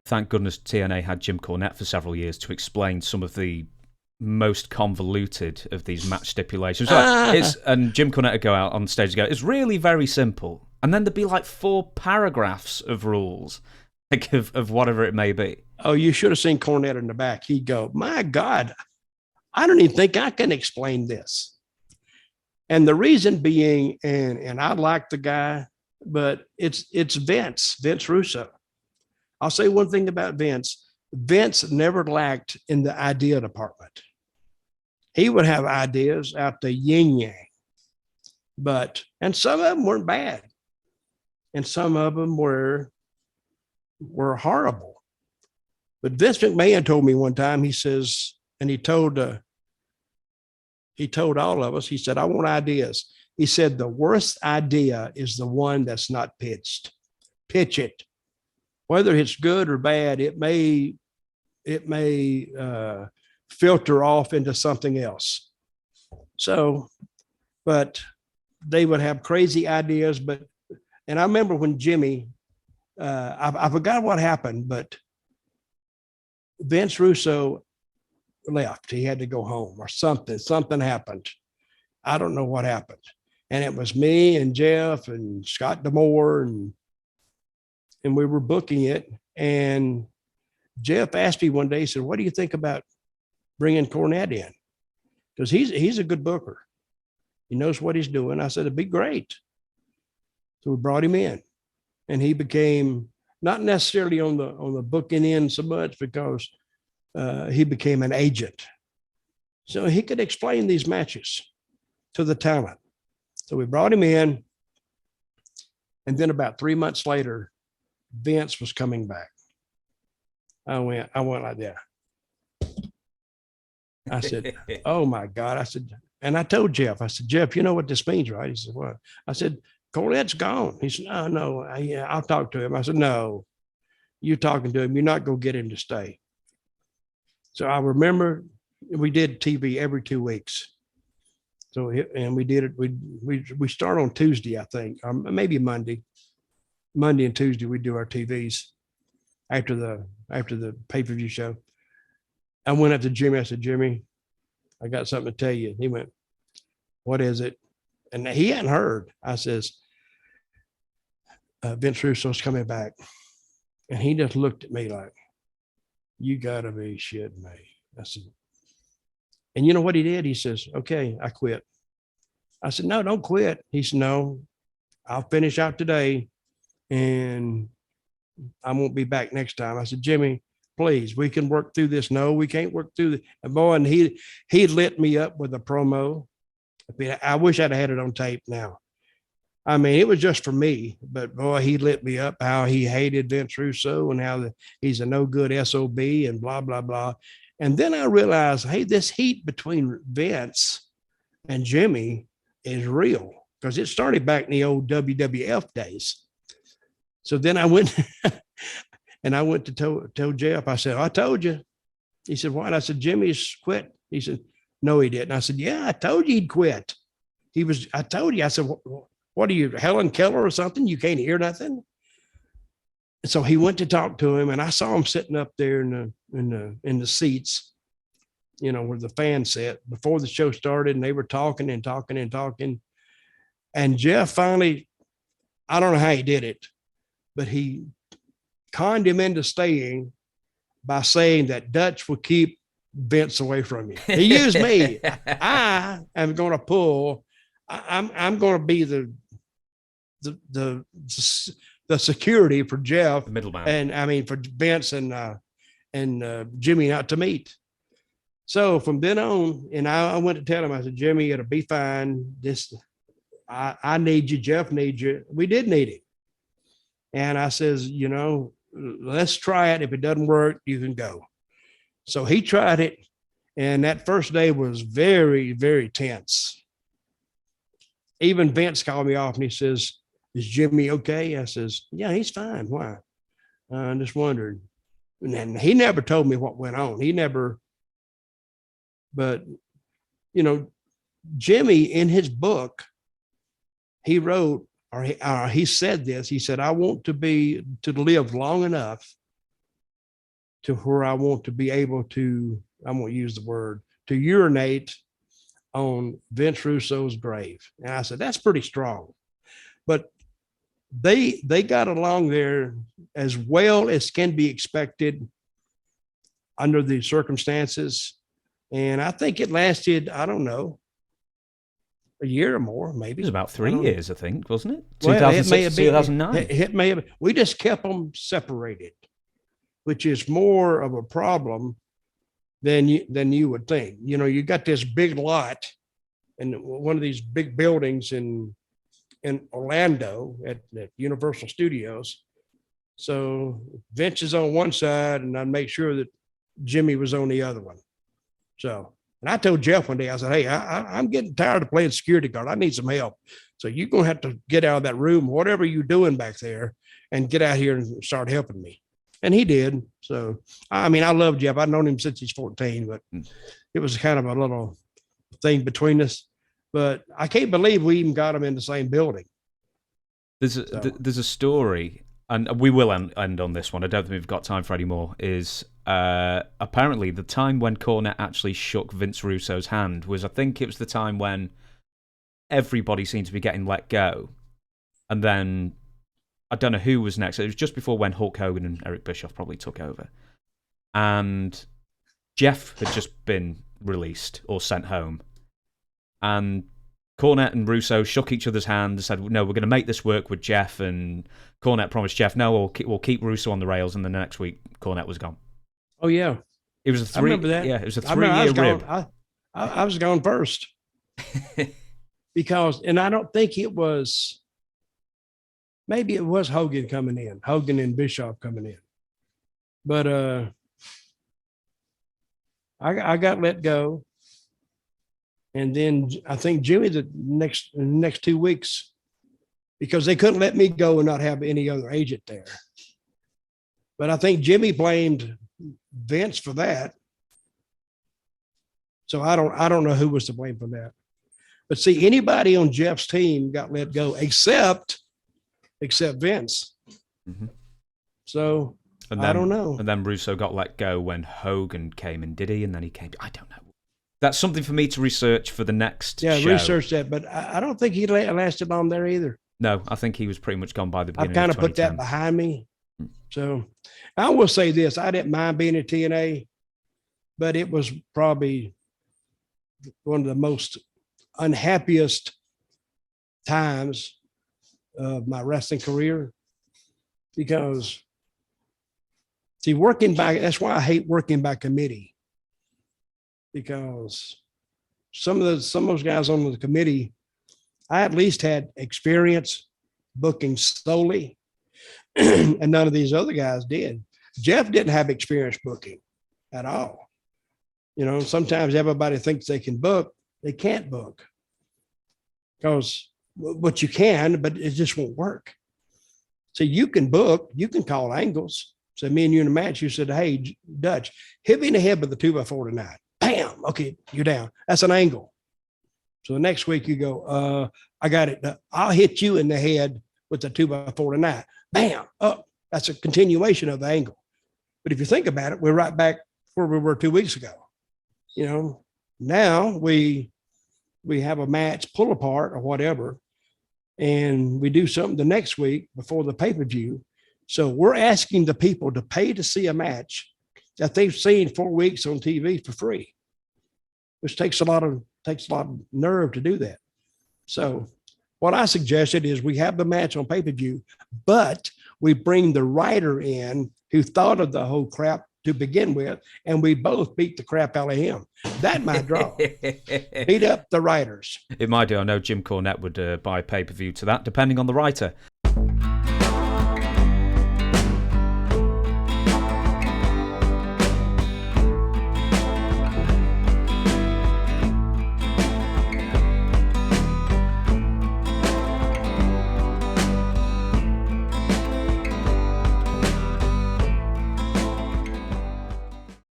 Thank goodness TNA had Jim Cornette for several years to explain some of the most convoluted of these match stipulations. And Jim Cornette would go out on stage and go, it's really very simple. And then there'd be like 4 paragraphs of rules, like of whatever it may be. Oh, you should have seen Cornette in the back. He'd go, my God, I don't even think I can explain this. And the reason being, and I like the guy, but it's Vince Russo. I'll say one thing about Vince. Vince never lacked in the idea department. He would have ideas out the yin yang, and some of them weren't bad, and some of them were horrible. But Vince McMahon told me one time. He says, and he told all of us. He said, "I want ideas." He said, "The worst idea is the one that's not pitched. Pitch it, whether it's good or bad. It may filter off into something else." So, but they would have crazy ideas. And I remember when Jimmy, I forgot what happened, but Vince Russo left. He had to go home or something. Something happened. I don't know what happened. And it was me and Jeff and Scott D'Amore, and we were booking it. And Jeff asked me one day, he said, "What do you think about bringing Cornette in?" Because he's a good booker. He knows what he's doing. I said, "It'd be great." So we brought him in, and he became not necessarily on the booking end so much, because he became an agent. So he could explain these matches to the talent. So we brought him in, and then about 3 months later, Vince was coming back. I went like that. I said, "Oh my God." I said, and I told Jeff, I said, "Jeff, you know what this means, right?" He said, "What?" I said, "Cornette's gone." He said, No, I'll talk to him." I said, "No, you're talking to him. You're not going to get him to stay." So I remember we did TV every 2 weeks. So, and we did it. We start on Tuesday, I think, maybe Monday and Tuesday. We do our TVs after the pay-per-view show. I went up to Jimmy. I said, "Jimmy, I got something to tell you." He went, "What is it?" And he hadn't heard. I says, "Vince Russo's coming back." And he just looked at me like, "You gotta be shitting me." I said, and you know what he did? He says, "Okay, I quit." I said, "No, don't quit." He said, "No, I'll finish out today and I won't be back next time." I said, "Jimmy, please, we can work through this." "No, we can't work through it." And boy, and he lit me up with a promo. I wish I'd had it on tape now. I mean, it was just for me, but boy, he lit me up how he hated Vince Russo and how he's a no good SOB and blah, blah, blah. And then I realized, hey, this heat between Vince and Jimmy is real, because it started back in the old WWF days. So then I went and I went to tell Jeff. I said, "I told you." He said, "What?" I said, "Jimmy's quit." He said, "No, he didn't." I said, "Yeah, I told you he'd quit. I told you." I said, "What are you, Helen Keller or something? You can't hear nothing?" And so he went to talk to him, and I saw him sitting up there in the seats, where the fans sat before the show started, and they were talking and talking and talking. And Jeff finally, I don't know how he did it, but he conned him into staying by saying that Dutch would keep Vince away from you. He used me. I am going to pull. I'm going to be the security for Jeff, the middleman, and I mean for Vince and Jimmy not to meet. So from then on, and I went to tell him, I said, "Jimmy, it'll be fine. I need you. Jeff needs you." We did need him. And I says, "Let's try it. If it doesn't work, you can go." So he tried it. And that first day was very, very tense. Even Vince called me off and he says, "Is Jimmy okay?" I says, "Yeah, he's fine. Why?" I just wondered. And he never told me what went on. He never, but, Jimmy in his book, he wrote, or he said this, he said, "I want to live long enough to where I want to be able to, I won't use the word, to urinate on Vince Russo's grave. And I said, that's pretty strong. But they got along there as well as can be expected under the circumstances. And I think it lasted, I don't know, a year or more, maybe. It was about 3 years, I think, wasn't it? Well, 2006, 2009. It may have. We just kept them separated, which is more of a problem than you would think. You know, you got this big lot in one of these big buildings in Orlando at Universal Studios. So Vince is on one side, and I'd make sure that Jimmy was on the other one. So, and I told Jeff one day, I said, hey, I'm getting tired of playing security guard. I need some help. So you're going to have to get out of that room, whatever you're doing back there, and get out here and start helping me. And he did. So, I mean, I love Jeff. I've known him since he's 14, but it was kind of a little thing between us. But I can't believe we even got him in the same building. There's a story, and we will end on this one. I don't think we've got time for any more. Is apparently the time when Cornette actually shook Vince Russo's hand was, I think it was the time when everybody seemed to be getting let go. And then I don't know who was next. It was just before when Hulk Hogan and Eric Bischoff probably took over. And Jeff had just been released or sent home. And Cornette and Russo shook each other's hands and said, no, we're going to make this work with Jeff. And Cornette promised Jeff, no, we'll keep Russo on the rails. And then the next week, Cornette was gone. Oh, yeah. It was I remember that. Yeah, it was a 3-year rib. I was gone first. Because, and I don't think it was, maybe it was Hogan coming in, Hogan and Bischoff coming in. But I got let go. And then I think Jimmy the next 2 weeks, because they couldn't let me go and not have any other agent there. But I think Jimmy blamed Vince for that. So I don't know who was to blame for that. But see, anybody on Jeff's team got let go except Vince. Mm-hmm. So I don't know. And then Russo got let go when Hogan came in, did he? And then he came. I don't know. That's something for me to research for the next show. Research that, but I don't think he lasted long there either. No, I think he was pretty much gone by the beginning. I've kind of put that behind me. So I will say this: I didn't mind being at TNA, but it was probably one of the most unhappiest times of my wrestling career, because see, working by, that's why I hate working by committee. Because some of those guys on the committee, I at least had experience booking solely, and none of these other guys did. Jeff didn't have experience booking at all. You know, sometimes everybody thinks they can book, they can't book. Because what you can, but it just won't work. So you can book, you can call angles. So me and you in a match, you said, hey, Dutch, hit me in the head with the 2x4 tonight. Bam. Okay, you're down. That's an angle. So the next week you go, I got it. I'll hit you in the head with the 2x4 tonight. Bam. Up. That's a continuation of the angle. But if you think about it, we're right back where we were 2 weeks ago. You know, now we have a match pull apart or whatever, and we do something the next week before the pay-per-view. So we're asking the people to pay to see a match that they've seen 4 weeks on TV for free, which takes a lot of nerve to do that. So what I suggested is we have the match on pay-per-view, but we bring the writer in who thought of the whole crap to begin with, and we both beat the crap out of him. That might draw. Beat up the writers. It might do. I know Jim Cornette would buy pay-per-view to that, depending on the writer.